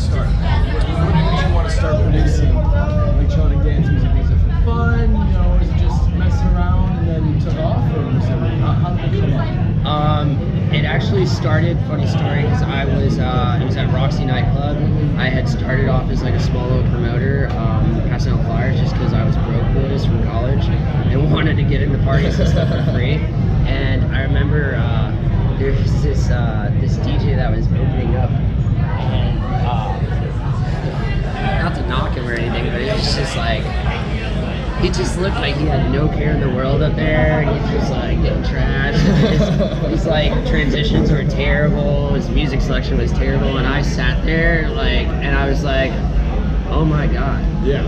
start? What made you want to start producing electronic dance music? Was it for fun? You know, was it just messing around and then you took off, or was it, how did it come up? It actually started, funny story, because it was at Roxy nightclub. I had started off as like a small little promoter, passing out flyers just because I was broke boys from college and wanted to get into parties and stuff for free. And I remember there was this DJ that was opening up, and not to knock him or anything, but it was just like, he just looked like he had no care in the world up there, and he's just like getting trashed. His like transitions were terrible, his music selection was terrible, and I sat there like, and I was like, oh my god, yeah,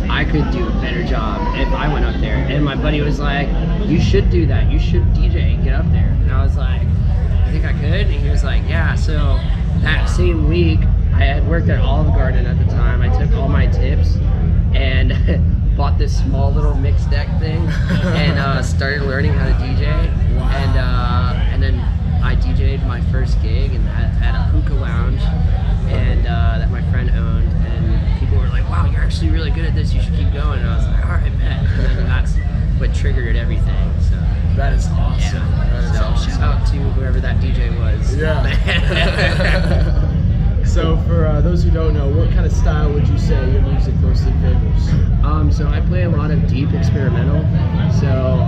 I could do a better job if I went up there. And my buddy was like, you should do that, you should DJ and get up there. And I was like, I think I could? And he was like, yeah. So that same week, I had worked at Olive Garden at the time. I took all my tips and bought this small little mix deck thing and started learning how to DJ. And then I DJ'd my first gig at a hookah lounge and that my friend owned. And people were like, wow, you're actually really good at this, you should keep going. And I was like, all right, bet. And then that's what triggered everything. So that is awesome. Yeah. That is awesome. Shout out to whoever that DJ was. Yeah. So for those who don't know, what kind of style would you say your music mostly favors? So I play a lot of deep experimental. So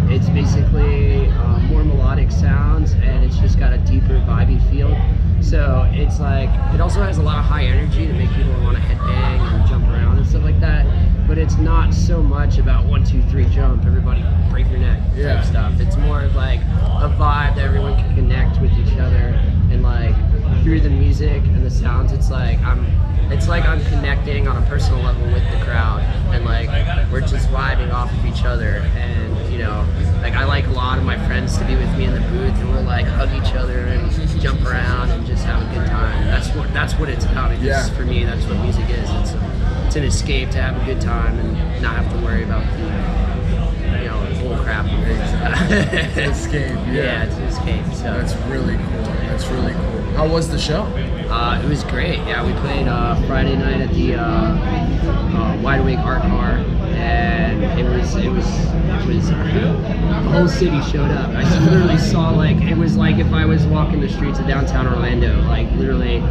it's basically more melodic sounds, and it's just got a deeper vibey feel. So it's like, it also has a lot of high energy to make people want to headbang and jump around and stuff like that. But it's not so much about 1, 2, 3, jump, everybody break your neck type stuff. It's more of like a vibe that everyone can connect with each other, and like through the music and the sounds, it's like I'm connecting on a personal level with the crowd, and like we're just vibing off of each other. And you know, like I like a lot of my friends to be with me in the booth, and we'll like hug each other and jump around and just have a good time. That's what it's about. Because for me, that's what music is. It's an escape to have a good time and not have to worry about the bull crap. It's an escape. Yeah, it's an escape. So that's really cool. That's really cool. How was the show? It was great. Yeah, we played Friday night at the Wide Awake Art Car, and it was the whole city showed up. I literally saw, like, it was like if I was walking the streets of downtown Orlando, like literally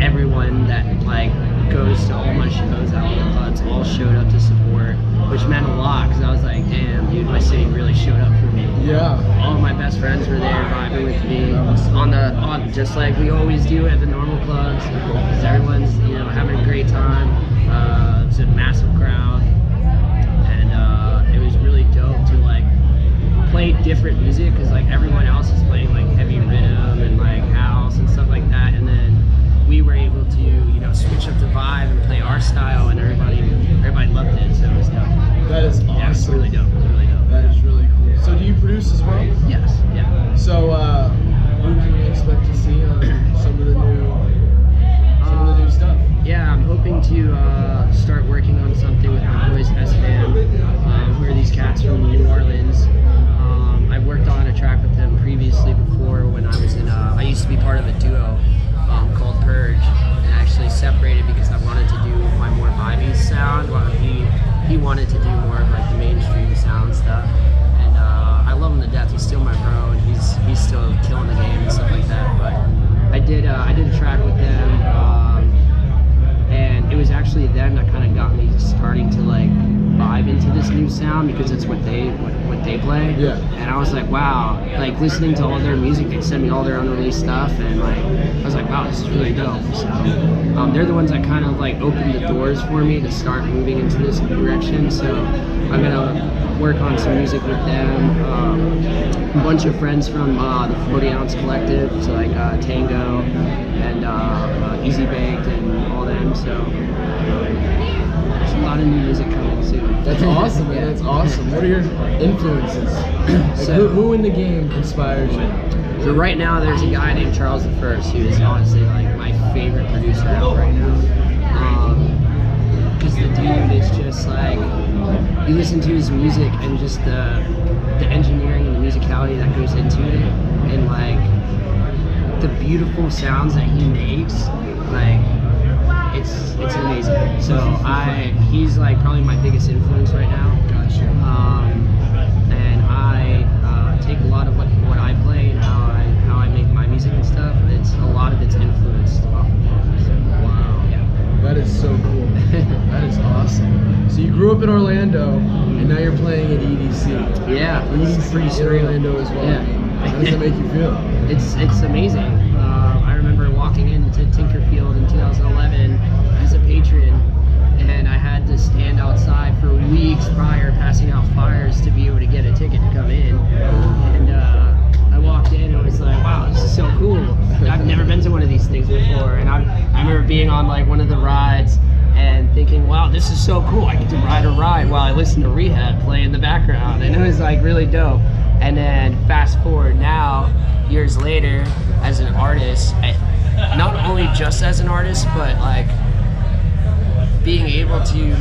everyone that like goes to all my shows at all the clubs all showed up to support, which meant a lot, because I was like, damn, dude, my city really showed up for me. Yeah. All of my best friends were there vibing with me on just like we always do at the normal clubs, because everyone's having a great time. It's a massive crowd, and it was really dope to like play different music, because like everyone else is playing like heavy rhythm and like house and stuff like that, and then we were able to switch up the vibe and play our style, and everybody loved it. So it was dope. That is awesome. Yeah, it's really dope. It's really dope. That is really cool. So do you produce as well? Yes. Yeah. So who can we expect to see on some of the new stuff? Yeah, I'm hoping to start working on something with my boys S-Fam, who are these cats from New Orleans. I've worked on a track with them previously before when I was in I used to be part of a duo called Purge, and I actually separated because I wanted to do my more vibey sound, while he wanted to do more of like the mainstream sound stuff. And I love him to death. He's still my bro, and he's still killing the game and stuff like that. But I did a track with them, and it was actually them that kind of got me starting to like vibe into this new sound, because it's what they play. Yeah. And I was like, wow, like listening to all their music, they send me all their unreleased stuff, and like I was like, wow, this is really dope. So they're the ones that kind of like opened the doors for me to start moving into this direction. So I'm gonna work on some music with them. A bunch of friends from the 40 Ounce Collective, so like Tango and Easy Baked and all them. So there's a lot of new music coming soon. That's awesome, man. That's awesome. What are your influences? So, who in the game inspires you? So right now there's a guy named Charles I, who is honestly like my favorite producer out right now. Because the dude is just like, you listen to his music and just the engineering and the musicality that goes into it, and like the beautiful sounds that he makes, like it's amazing. So he's like probably my biggest influence right now. Gotcha. And I take a lot of what I play and how I make my music and stuff. A lot of it's influenced off of him. So, Wow. yeah. That is so cool. That is awesome. So you grew up in Orlando, and now you're playing at EDC. Yeah, it's EDC pretty in surreal. Orlando as well. Yeah. How does that make you feel? It's amazing. I remember walking into Tinkerfield in 2011 as a patron, and I had to stand outside for weeks prior, passing out flyers to be able to get a ticket to come in. And I walked in and was like, wow, this is so cool. I've never been to one of these things before. And I remember being on like one of the rides and thinking, wow, this is so cool. I get to ride a ride while I listen to Rehab play in the background. And it was like really dope. And then fast forward now, years later, as an artist, not only just as an artist, but like being able to,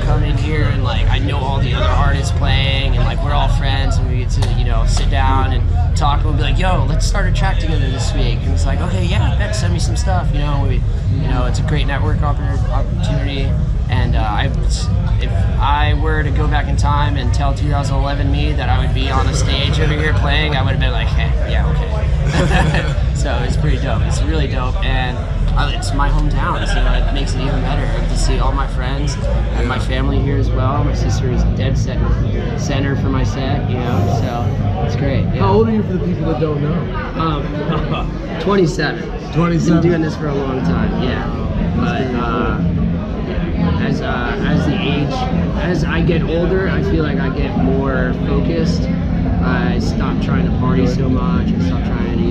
come in here and like I know all the other artists playing and like we're all friends and we get to, sit down and talk and we'll be like, yo, let's start a track together this week. And it's like, okay, yeah, bet, send me some stuff. It's a great network opportunity. And if I were to go back in time and tell 2011 me that I would be on a stage over here playing, I would have been like, hey, yeah, okay. So it's pretty dope. It's really dope. And it's my hometown, so it makes it even better. I get to see all my friends and my family here as well. My sister is dead center for my set, so it's great. Yeah. How old are you for the people that don't know? 27. 27. Been doing this for a long time, yeah. But as I get older, I feel like I get more focused. I stop trying to party so much. I stop trying to,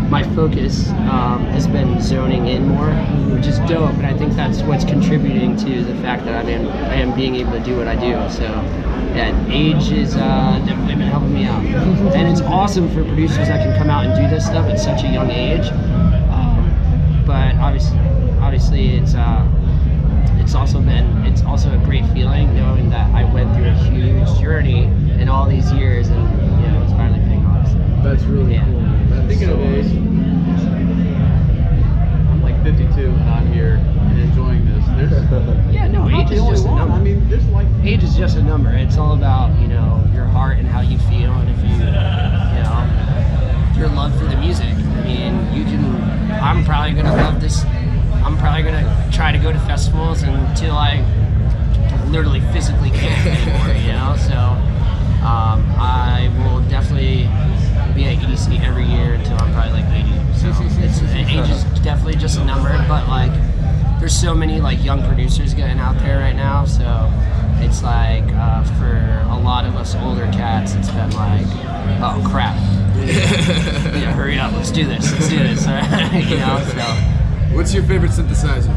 my focus has been zoning in more, which is dope, and I think that's what's contributing to the fact that I am being able to do what I do. So, yeah, age is definitely been helping me out, and it's awesome for producers that can come out and do this stuff at such a young age. But obviously, it's also a great feeling knowing that I went through a huge journey in all these years, and it's finally paying off. So. That's really cool. Speaking of age, I'm like 52 and I'm here and enjoying this. Yeah, no, I'm not age the is only just a one. number. I mean, there's like Age is just a number. It's all about, your heart and how you feel, and if your love for the music. I mean, I'm probably gonna love this. I'm probably gonna try to go to festivals until I literally physically can't anymore, So, I will definitely be at EDC every year until I'm probably like 80. So age is definitely just a number, but like there's so many like young producers getting out there right now, so it's like for a lot of us older cats, it's been like, oh crap, yeah, hurry up, let's do this. So. What's your favorite synthesizer?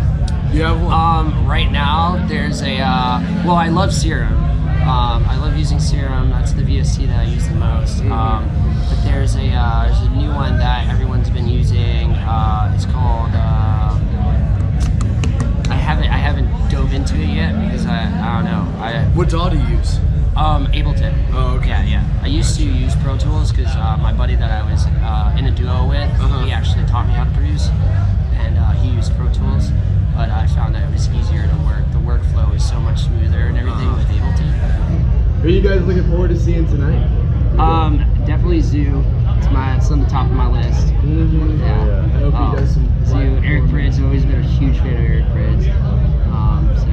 You have one? Right now there's I love Serum. I love using Serum. That's the VST that I use the most. But there's a new one that everyone's been using. It's called. I haven't dove into it yet because I don't know. What DAW do you use? Ableton. Oh, okay. Yeah. I used to use Pro Tools because my buddy that I was in a duo with, he actually taught me how to produce, and he used Pro Tools. But I found that it was easier to work. The workflow is so much smoother and everything with Ableton. Who are you guys looking forward to seeing tonight? Definitely Zoo. It's on the top of my list. Yeah. I hope he does some. Zoo. Eric Prid's always been a huge fan of Eric Prid's. So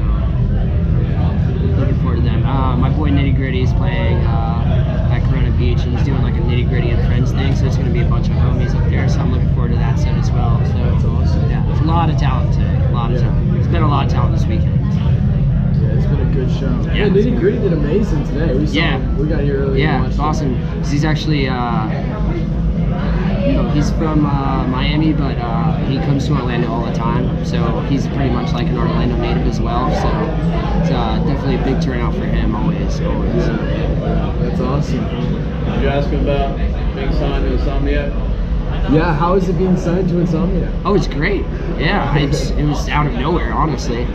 looking forward to them. My boy Nitty Gritty is playing at Corona Beach, and he's doing like a Nitty Gritty and Friends thing. So it's going to be a bunch of homies up there. So I'm looking forward to that set as well. So That's awesome. yeah, it's a lot of talent today. A lot of talent. It's been a lot of talent this weekend. Yeah, it's been a good show. Yeah. Nitty Gritty did amazing today. We saw him. We got here early. Yeah, it's awesome. 'Cause he's actually, he's from Miami, but he comes to Orlando all the time. So he's pretty much like an Orlando native as well. So it's definitely a big turnout for him always. That's awesome. Did you ask him about being signed to Insomniac? Yeah, how is it being signed to Insomnia? Oh, it's great. Yeah, it was out of nowhere, honestly.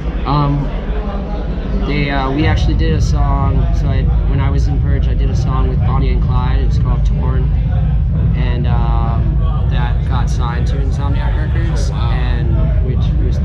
We actually did a song. So when I was in Purge, I did a song with Bonnie and Clyde. It's called Torn, and that got signed to Insomniac Records, and which was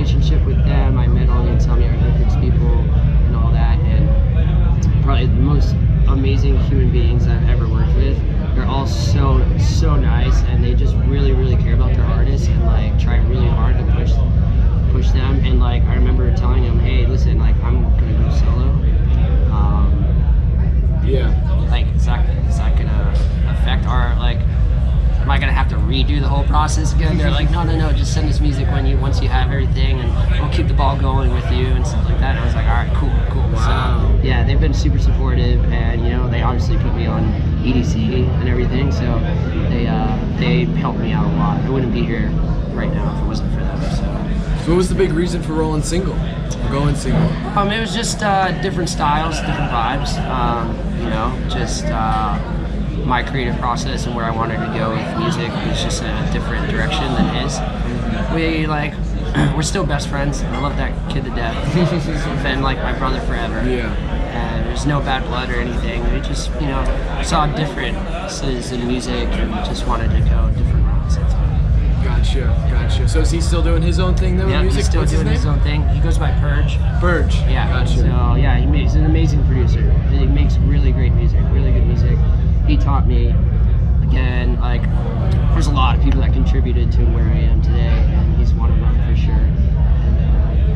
relationship with them. I met all the Insomnia Records people and all that, and probably the most amazing human beings I've ever worked with. They're all so nice, and they just really care about their artists and like try really hard to push them. And like I remember telling them, hey, listen, like I'm gonna go solo. Like is that gonna affect our like? Am I gonna have to redo the whole process again? They're like, no, just send us music once you have everything, and we'll keep the ball going with you and stuff like that. And I was like, all right, cool. Wow. So yeah, they've been super supportive, and you know, they obviously put me on EDC and everything, so they helped me out a lot. I wouldn't be here right now if it wasn't for them. So what was the big reason for rolling single? Or going single? It was just different styles, different vibes. You know, just my creative process and where I wanted to go with music was just a different direction than his. We're still best friends. I love that kid to death. He's been like my brother forever. Yeah. And there's no bad blood or anything. We just, you know, saw differences in music and just wanted to go different routes. That's all. Gotcha. So is he still doing his own thing though? Yeah, music? he's still What's doing his own thing. He goes by Purge. Purge. Yeah. Gotcha. So yeah, he's an amazing producer. He makes really great music, really good music. He taught me, again, like, there's a lot of people that contributed to where I am today, and he's one of them for sure. And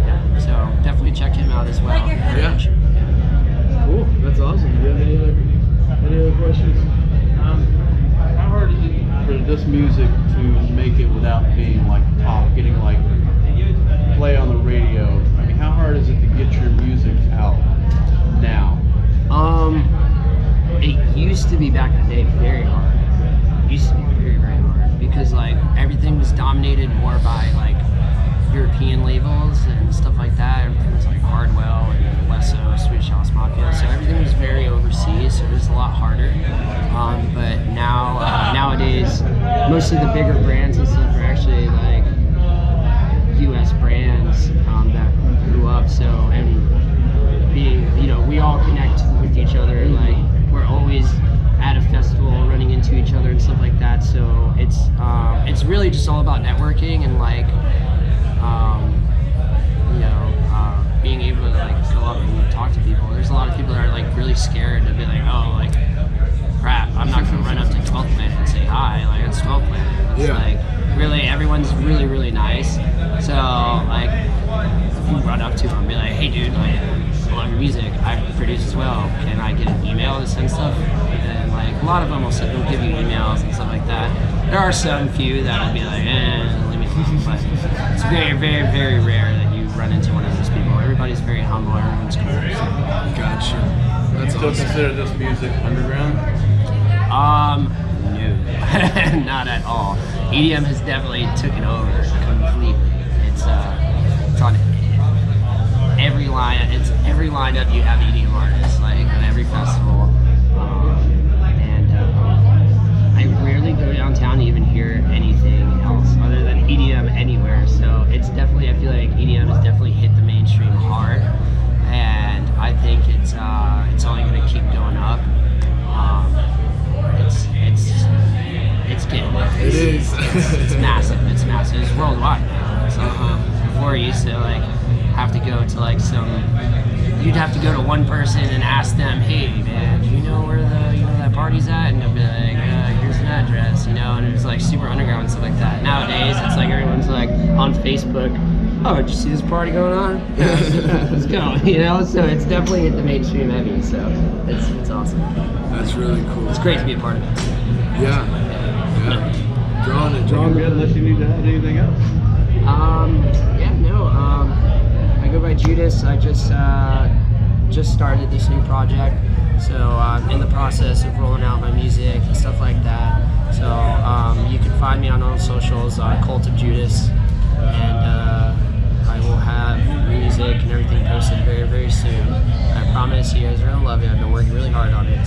yeah, so definitely check him out as well. Yeah. Cool. That's awesome. Do you have any other questions? How hard is it for this music to make it without being like pop, getting like play on the radio? I mean, how hard is it to get your music out now? It used to be back in the day very hard. It used to be very hard because like everything was dominated more by like European labels and stuff like that. Everything was like Hardwell and Lesso, Swedish House Mafia. So everything was very overseas, so it was a lot harder. But now, nowadays, most of the bigger brands and stuff are actually like U.S. brands that grew up. So, and being, you know, we all connect with each other. Like we're always at a festival running into each other and stuff like that. So it's really just all about networking and like, you know, being able to like go up and talk to people. There's a lot of people that are like really scared to be like, oh, like crap, I'm not gonna run up to 12th Planet and say hi. Like it's 12th Planet. It's like really everyone's really nice. So like if you run up to them and be like, hey dude, like I love your music, I produce as well. Can I get an email to send stuff? And then like a lot of them will give you emails and stuff like that. There are some few that will be like, leave me alone. But it's very rare that you run into one of those people. Everybody's very humble, everyone's cool. So. Gotcha. That's Still awesome. consider this music underground? No, not at all. EDM has definitely taken over completely. It's on every line. It's every lineup you have EDM artists like at every festival. I rarely go downtown to even hear anything else other than EDM anywhere. So it's definitely, I feel like EDM has definitely hit the mainstream hard, and I think it's only going to keep going up. It's getting It is. it's massive. It's massive. It's worldwide now. So before you used to like have to go to like you'd have to go to one person and ask them, hey man, do you know where that party's at? And they'll be like, here's an address, you know, and it's like super underground and stuff like that. Nowadays it's like everyone's like on Facebook, oh, did you see this party going on? Yeah, let's go, you know. So it's definitely hit the mainstream heavy, so it's awesome. That's really cool. It's great to be a part of it. Yeah. Drawing it. Good, unless you need to add anything else. I go by Judas. I just started this new project, so I'm in the process of rolling out my music and stuff like that. So you can find me on all socials, Cult of Judas, and I will have music and everything posted very soon. I promise you guys are gonna love it. I've been working really hard on it.